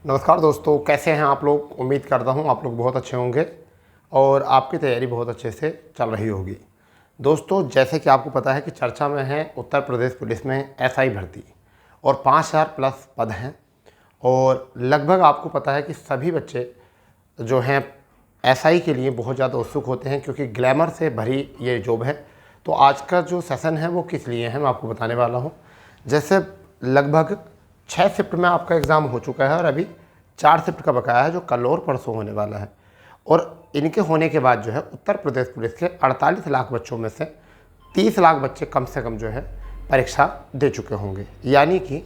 नमस्कार दोस्तों, कैसे हैं आप लोग। उम्मीद करता हूं आप लोग बहुत अच्छे होंगे और आपकी तैयारी बहुत अच्छे से चल रही होगी। दोस्तों, जैसे कि आपको पता है कि चर्चा में है उत्तर प्रदेश पुलिस में एसआई भर्ती और 5000 प्लस पद हैं और लगभग आपको पता है कि सभी बच्चे जो हैं एसआई के लिए बहुत ज़्यादा उत्सुक होते हैं क्योंकि ग्लैमर से भरी ये जॉब है। तो आज का जो सेशन है वो किस लिए है मैं आपको बताने वाला हूँ। जैसे लगभग 6 शिफ्ट में आपका एग्ज़ाम हो चुका है और अभी 4 शिफ्ट का बकाया है जो कल और परसों होने वाला है। और इनके होने के बाद जो है उत्तर प्रदेश पुलिस के 48 लाख बच्चों में से 30 लाख बच्चे कम से कम जो है परीक्षा दे चुके होंगे। यानी कि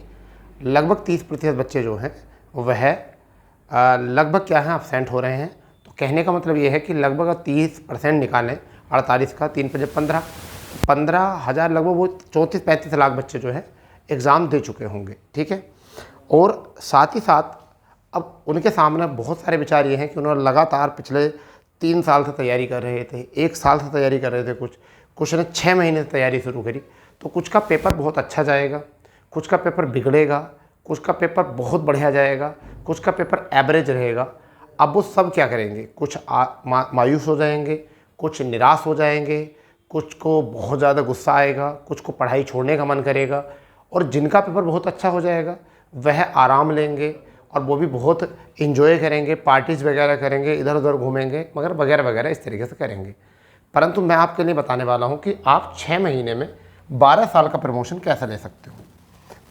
लगभग 30% बच्चे जो हैं वह लगभग क्या है एब्सेंट हो रहे हैं। तो कहने का मतलब ये है कि लगभग 30% निकालें 48 का 3 पे 15,000 लगभग वो 34-35 लाख बच्चे जो है एग्ज़ाम दे चुके होंगे। ठीक है। और साथ ही साथ अब उनके सामने बहुत सारे विचार ये हैं कि उन्होंने लगातार पिछले 3 साल से तैयारी कर रहे थे, 1 साल से तैयारी कर रहे थे, कुछ ने 6 महीने से तैयारी शुरू करी। तो कुछ का पेपर बहुत अच्छा जाएगा, कुछ का पेपर बिगड़ेगा, कुछ का पेपर बहुत बढ़िया जाएगा, कुछ का पेपर एवरेज रहेगा। अब वो सब क्या करेंगे, कुछ मायूस हो जाएंगे, कुछ निराश हो जाएंगे, कुछ को बहुत ज़्यादा गुस्सा आएगा, कुछ को पढ़ाई छोड़ने का मन करेगा और जिनका पेपर बहुत अच्छा हो जाएगा वह आराम लेंगे और वो भी बहुत इन्जॉय करेंगे, पार्टीज़ वगैरह करेंगे, इधर उधर घूमेंगे मगर वगैरह वगैरह इस तरीके से करेंगे। परंतु मैं आपके लिए बताने वाला हूँ कि आप 6 महीने में 12 साल का प्रमोशन कैसे ले सकते हो।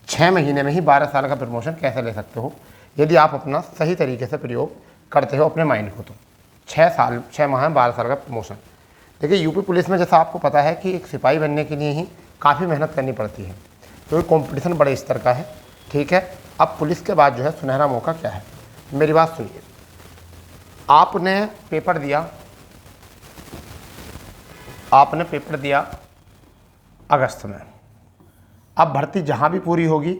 6 महीने में ही 12 साल का प्रमोशन कैसे ले सकते हो यदि आप अपना सही तरीके से प्रयोग करते हो अपने माइंड को। तो 6 माह में 12 साल का प्रमोशन। देखिए, यूपी पुलिस में जैसा आपको पता है कि एक सिपाही बनने के लिए ही काफ़ी मेहनत करनी पड़ती है क्योंकि कंपटीशन बड़े स्तर का है। ठीक है। अब पुलिस के बाद जो है सुनहरा मौका क्या है, मेरी बात सुनिए। आपने पेपर दिया अगस्त में। अब भर्ती जहाँ भी पूरी होगी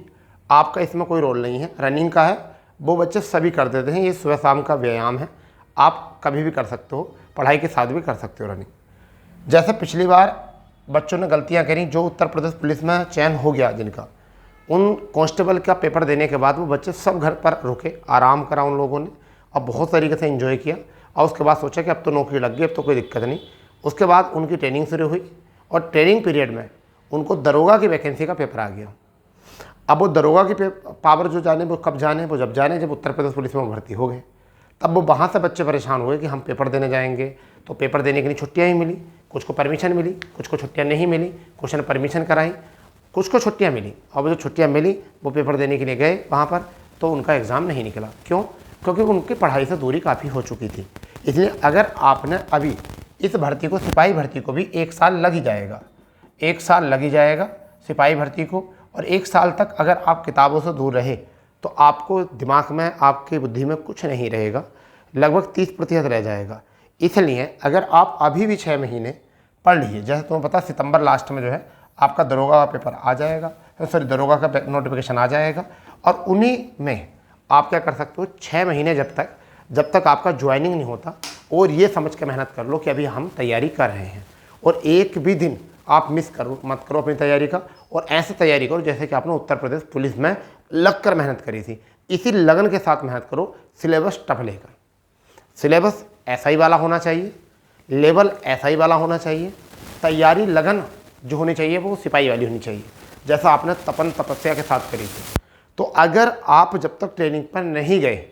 आपका इसमें कोई रोल नहीं है। रनिंग का है, वो बच्चे सभी कर देते हैं। ये सुबह शाम का व्यायाम है, आप कभी भी कर सकते हो, पढ़ाई के साथ भी कर सकते हो रनिंग। जैसे पिछली बार बच्चों ने गलतियां करी, जो उत्तर प्रदेश पुलिस में चयन हो गया जिनका, उन कांस्टेबल का पेपर देने के बाद वो बच्चे सब घर पर रुके, आराम करा उन लोगों ने और बहुत तरीके से एंजॉय किया और उसके बाद सोचा कि अब तो नौकरी लग गई, अब तो कोई दिक्कत नहीं। उसके बाद उनकी ट्रेनिंग शुरू हुई और ट्रेनिंग पीरियड में उनको दरोगा की वैकेंसी का पेपर आ गया। अब वो दरोगा की पावर जो जाने वो कब जाने, वो जब जाने जब उत्तर प्रदेश पुलिस में भर्ती हो गए। तब वो वहाँ से बच्चे परेशान हुए कि हम पेपर देने जाएंगे। तो पेपर देने के लिए छुट्टियाँ ही मिली, कुछ को परमिशन मिली, कुछ को छुट्टियाँ नहीं मिली, कुछ ने परमिशन कराई, कुछ को छुट्टियाँ मिली। और वो जो छुट्टियाँ मिली वो पेपर देने के लिए गए वहाँ पर, तो उनका एग्ज़ाम नहीं निकला। क्यों? क्योंकि उनकी पढ़ाई से दूरी काफ़ी हो चुकी थी। इसलिए अगर आपने अभी इस भर्ती को, सिपाही भर्ती को भी 1 साल लग ही जाएगा, 1 साल लग ही जाएगा सिपाही भर्ती को। और 1 साल तक अगर आप किताबों से दूर रहे तो आपको दिमाग में, आपकी बुद्धि में कुछ नहीं रहेगा, लगभग 30% रह जाएगा। इसलिए अगर आप अभी भी 6 महीने पढ़ लीजिए। जैसे तुम्हें पता सितंबर लास्ट में जो है आपका दरोगा का पेपर आ जाएगा, दरोगा का नोटिफिकेशन आ जाएगा और उन्हीं में आप क्या कर सकते हो, 6 महीने जब तक आपका ज्वाइनिंग नहीं होता और ये समझ के मेहनत कर लो कि अभी हम तैयारी कर रहे हैं और एक भी दिन आप मिस मत करो अपनी तैयारी का। और ऐसे तैयारी करो जैसे कि आपने उत्तर प्रदेश पुलिस में लग कर मेहनत करी थी, इसी लगन के साथ मेहनत करो। सिलेबस टफ लेकर, सिलेबस एसआई वाला होना चाहिए, लेवल एसआई वाला होना चाहिए, तैयारी लगन जो होनी चाहिए वो सिपाही वाली होनी चाहिए, जैसा आपने तपन तपस्या के साथ करी थी। तो अगर आप जब तक ट्रेनिंग पर नहीं गए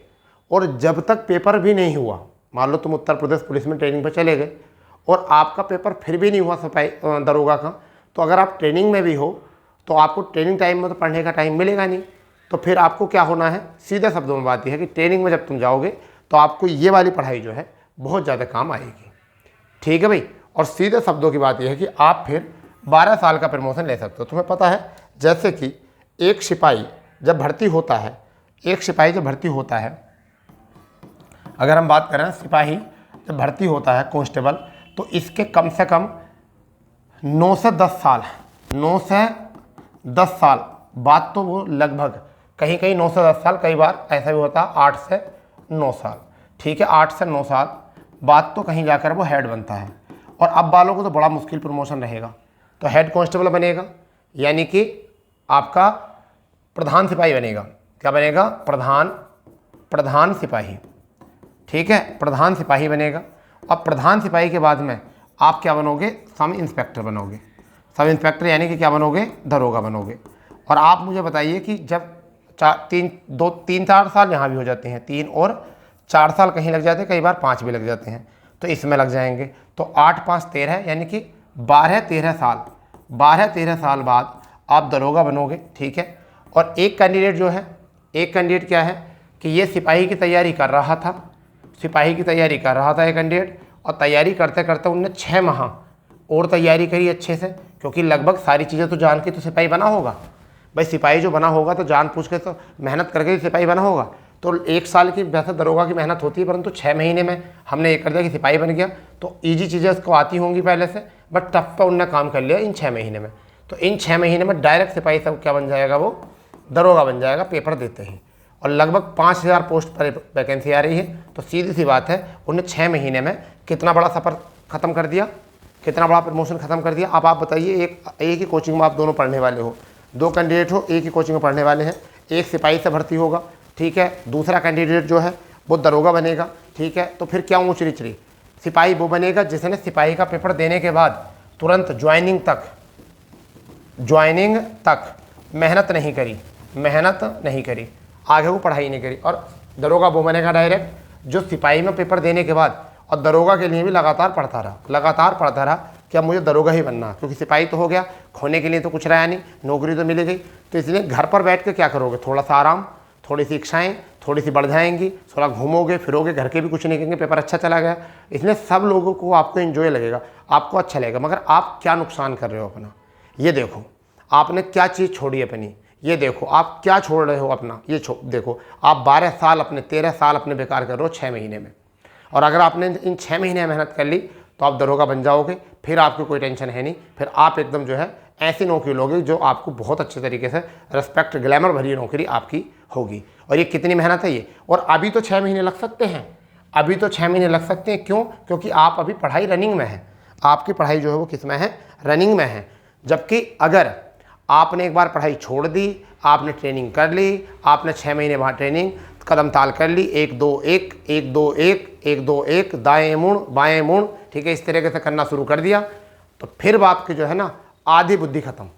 और जब तक पेपर भी नहीं हुआ, मान लो तुम उत्तर प्रदेश पुलिस में ट्रेनिंग पर चले गए और आपका पेपर फिर भी नहीं हुआ सिपाही दरोगा का, तो अगर आप ट्रेनिंग में भी हो तो आपको ट्रेनिंग टाइम में तो पढ़ने का टाइम मिलेगा नहीं। तो फिर आपको क्या होना है, सीधे शब्दों में बात यह है कि ट्रेनिंग में जब तुम जाओगे तो आपको ये वाली पढ़ाई जो है बहुत ज़्यादा काम आएगी। ठीक है भाई। और सीधे शब्दों की बात यह है कि आप फिर 12 साल का प्रमोशन ले सकते हो। तुम्हें पता है जैसे कि एक सिपाही जब भर्ती होता है, अगर हम बात करें सिपाही जब भर्ती होता है कांस्टेबल, तो इसके कम से कम 9 से 10 साल बाद, तो वो लगभग कहीं कहीं 9 से 10 साल, कई बार ऐसा भी होता है 8 से 9 साल। ठीक है, 8 से 9 साल बाद तो कहीं जाकर वो हेड बनता है। और अब वालों को तो बड़ा मुश्किल प्रमोशन रहेगा, तो हेड कांस्टेबल बनेगा, यानी कि आपका प्रधान सिपाही बनेगा। क्या बनेगा? प्रधान प्रधान सिपाही, ठीक है, प्रधान सिपाही बनेगा। अब प्रधान सिपाही के बाद में आप क्या बनोगे, सब इंस्पेक्टर बनोगे। सब इंस्पेक्टर यानी कि क्या बनोगे, दरोगा बनोगे। और आप मुझे बताइए कि जब 3-4 साल यहाँ भी हो जाते हैं, 3 और 4 साल कहीं लग जाते हैं, कई बार 5 भी लग जाते हैं, तो इसमें लग जाएंगे। तो 8 5 13 यानी कि 12-13 साल, 12-13 साल बाद आप दरोगा बनोगे, ठीक है। और एक कैंडिडेट जो है, एक कैंडिडेट क्या है कि ये सिपाही की तैयारी कर रहा था, सिपाही की तैयारी कर रहा था एक कैंडिडेट, और तैयारी करते करते उनने 6 माह और तैयारी करी अच्छे से, क्योंकि लगभग सारी चीज़ें तो जान के तो सिपाही बना होगा। भाई सिपाही जो बना होगा तो जान पूछ के तो मेहनत करके सिपाही बना होगा। तो 1 साल की वैसे दरोगा की मेहनत होती है, परंतु 6 महीने में हमने ये कर दिया कि सिपाही बन गया। तो ईजी चीज़ें उसको आती होंगी पहले से, बट टफ पर उनने काम कर लिया इन 6 महीने में। तो इन 6 महीने में डायरेक्ट सिपाही सब क्या बन जाएगा, वो दरोगा बन जाएगा पेपर देते ही। और लगभग 5000 पोस्ट पर वैकेंसी आ रही है। तो सीधी सी बात है, उन्हें 6 महीने में कितना बड़ा सफ़र ख़त्म कर दिया, कितना बड़ा प्रमोशन ख़त्म कर दिया। अब आप बताइए, एक ही कोचिंग में आप दोनों पढ़ने वाले हो, 2 कैंडिडेट हो, एक ही कोचिंग में पढ़ने वाले हैं, एक सिपाही से भर्ती होगा, ठीक है, दूसरा कैंडिडेट जो है वो दरोगा बनेगा, ठीक है। तो फिर क्या ऊँच नीच रही, सिपाही वो बनेगा जिसने सिपाही का पेपर देने के बाद तुरंत ज्वाइनिंग तक मेहनत नहीं करी, आगे वो पढ़ाई नहीं करी। और दरोगा वो बनेगा डायरेक्ट जो सिपाही में पेपर देने के बाद और दरोगा के लिए भी लगातार पढ़ता रहा कि अब मुझे दरोगा ही बनना, क्योंकि सिपाही तो हो गया, खोने के लिए तो कुछ रहा नहीं, नौकरी तो मिल गई। तो इसलिए घर पर बैठ के क्या करोगे, थोड़ा सा आराम, थोड़ी सी इच्छाएँ थोड़ी सी बढ़ जाएंगी, थोड़ा घूमोगे फिरोगे, घर के भी कुछ नहीं कहेंगे, पेपर अच्छा चला गया। इसलिए सब लोगों को आपको एंजॉय लगेगा, आपको अच्छा लगेगा। मगर आप क्या नुकसान कर रहे हो अपना, ये देखो। आपने क्या चीज़ छोड़ी अपनी, ये देखो। आप क्या छोड़ रहे हो अपना, ये देखो। आप 12 साल अपने, 13 साल अपने बेकार कर रहे हो 6 महीने में। और अगर आपने इन 6 महीने मेहनत कर ली तो आप दरोगा बन जाओगे, फिर आपको कोई टेंशन है नहीं। फिर आप एकदम जो है ऐसी नौकरी लोगे जो आपको बहुत अच्छे तरीके से रिस्पेक्ट, ग्लैमर भरी नौकरी आपकी होगी। और ये कितनी मेहनत है ये। और अभी तो 6 महीने लग सकते हैं, अभी तो 6 महीने लग सकते हैं। क्यों? क्योंकि आप अभी पढ़ाई रनिंग में है, आपकी पढ़ाई जो है वो किस में है, रनिंग में है। जबकि अगर आपने एक बार पढ़ाई छोड़ दी, आपने ट्रेनिंग कर ली, आपने 6 महीने बाद ट्रेनिंग कदम ताल कर ली, 1 2 1 1 2 1 1 2 1, दाएं मुड़ बाएं मुड़, ठीक है, इस तरीके से करना शुरू कर दिया, तो फिर आपकी जो है ना आधी बुद्धि खत्म,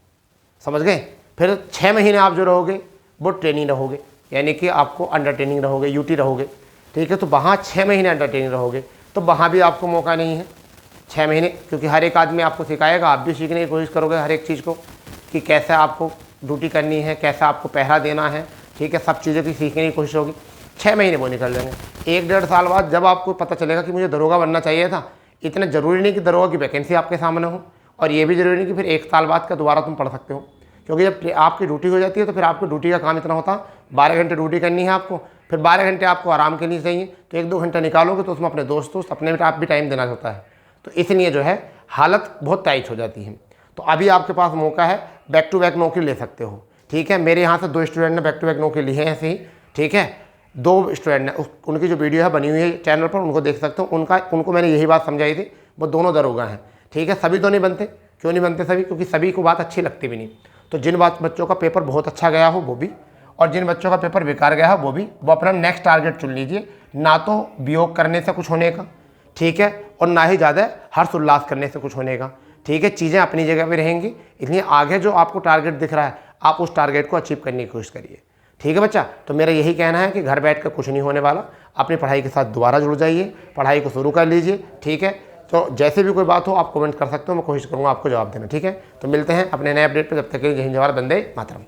समझ गए। फिर 6 महीने आप जो रहोगे वो ट्रेनिंग रहोगे, यानी कि आपको अंडर ट्रेनिंग रहोगे, यूटी रहोगे, ठीक है। तो वहाँ 6 महीने अंडर ट्रेनिंग रहोगे, तो वहाँ भी आपको मौका नहीं है 6 महीने, क्योंकि हर एक आदमी आपको सिखाएगा, आप भी सीखने की कोशिश करोगे हर एक चीज़ को, कि कैसे आपको ड्यूटी करनी है, कैसे आपको पहरा देना है, ठीक है, सब चीज़ों की सीखने की कोशिश होगी। 6 महीने वो निकल जाएंगे। 1-1.5 साल बाद जब आपको पता चलेगा कि मुझे दरोगा बनना चाहिए था, इतना ज़रूरी नहीं कि दरोगा की वैकेंसी आपके सामने हो, और ये भी ज़रूरी नहीं कि फिर 1 साल बाद का दोबारा तुम पढ़ सकते हो, क्योंकि जब आपकी ड्यूटी हो जाती है तो फिर आपकी ड्यूटी का काम इतना होता है, 12 घंटे ड्यूटी करनी है आपको, फिर 12 घंटे आपको आराम के लिए चाहिए, तो 1-2 घंटा निकालोगे तो उसमें अपने दोस्त अपने आप भी टाइम देना होता है। तो इसलिए जो है हालत बहुत टाइट हो जाती है। तो अभी आपके पास मौका है, बैक टू बैक नौकरी ले सकते हो, ठीक है। मेरे यहाँ से 2 स्टूडेंट ने बैक टू बैक नौकरी ली है ऐसे ही, ठीक है। 2 स्टूडेंट ने, उनकी जो वीडियो है बनी हुई है चैनल पर, उनको देख सकते हो। उनको मैंने यही बात समझाई थी, वो दोनों दरोगा हैं, ठीक है। सभी तो नहीं बनते, क्यों नहीं बनते सभी, क्योंकि सभी को बात अच्छी लगती भी नहीं। तो जिन बच्चों का पेपर बहुत अच्छा गया हो वो भी, और जिन बच्चों का पेपर बेकार गया हो वो भी, वो अपना नेक्स्ट टारगेट चुन लीजिए, ना तो वियोग करने से कुछ होने का, ठीक है, और ना ही ज़्यादा हर्ष उल्लास करने से कुछ होने का, ठीक है। चीज़ें अपनी जगह पे रहेंगी, इसलिए आगे जो आपको टारगेट दिख रहा है आप उस टारगेट को अचीव करने की कोशिश करिए, ठीक है बच्चा। तो मेरा यही कहना है कि घर बैठ कर कुछ नहीं होने वाला, अपनी पढ़ाई के साथ दोबारा जुड़ जाइए, पढ़ाई को शुरू कर लीजिए, ठीक है। तो जैसे भी कोई बात हो आप कमेंट कर सकते हो, मैं कोशिश करूँगा आपको जवाब देना, ठीक है। तो मिलते हैं अपने नए अपडेट पर, जब तक के लिए जय हिंद, जवाहर, वंदे मातरम।